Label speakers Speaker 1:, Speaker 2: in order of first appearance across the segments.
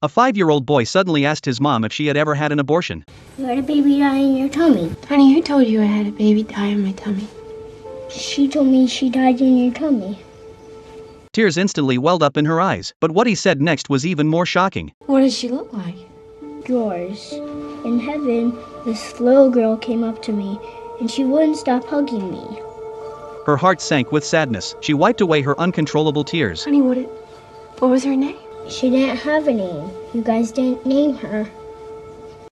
Speaker 1: A 5-year-old boy suddenly asked his mom if she had ever had an abortion.
Speaker 2: You had a baby die in your tummy.
Speaker 3: Honey, who told you I had a baby die in my tummy?
Speaker 2: She told me she died in your tummy.
Speaker 1: Tears instantly welled up in her eyes, but what he said next was even more shocking.
Speaker 3: What does she look like?
Speaker 2: Yours. In heaven, this little girl came up to me, and she wouldn't stop hugging me.
Speaker 1: Her heart sank with sadness. She wiped away her uncontrollable tears.
Speaker 3: Honey, what was her name?
Speaker 2: She didn't have a name. You guys didn't name her.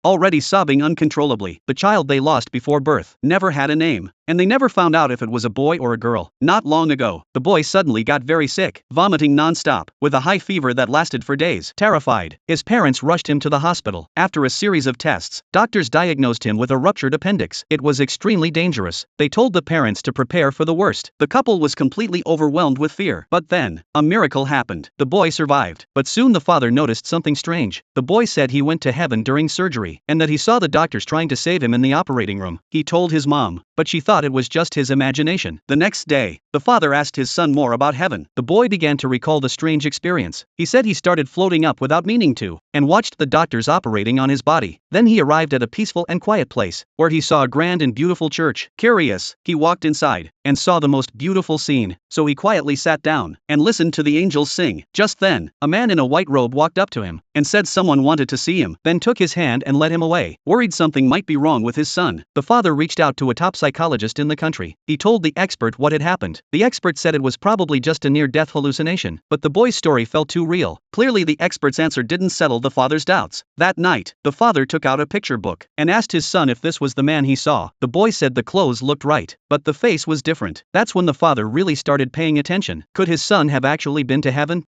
Speaker 1: Already sobbing uncontrollably, the child they lost before birth never had a name, and they never found out if it was a boy or a girl. Not long ago, the boy suddenly got very sick, vomiting non-stop, with a high fever that lasted for days. Terrified, his parents rushed him to the hospital. After a series of tests, doctors diagnosed him with a ruptured appendix. It was extremely dangerous. They told the parents to prepare for the worst. The couple was completely overwhelmed with fear. But then, a miracle happened. The boy survived. But soon the father noticed something strange. The boy said he went to heaven during surgery, and that he saw the doctors trying to save him in the operating room. He told his mom, but she thought it was just his imagination. The next day, the father asked his son more about heaven. The boy began to recall the strange experience. He said he started floating up without meaning to, and watched the doctors operating on his body. Then he arrived at a peaceful and quiet place, where he saw a grand and beautiful church. Curious, he walked inside, and saw the most beautiful scene, so he quietly sat down, and listened to the angels sing. Just then, a man in a white robe walked up to him, and said someone wanted to see him, then took his hand and led him away. Worried something might be wrong with his son, the father reached out to a top psychologist in the country. He told the expert what had happened. The expert said it was probably just a near-death hallucination, but the boy's story felt too real. Clearly the expert's answer didn't settle the father's doubts. That night, the father took out a picture book, and asked his son if this was the man he saw. The boy said the clothes looked right, but the face was different. That's when the father really started paying attention. Could his son have actually been to heaven?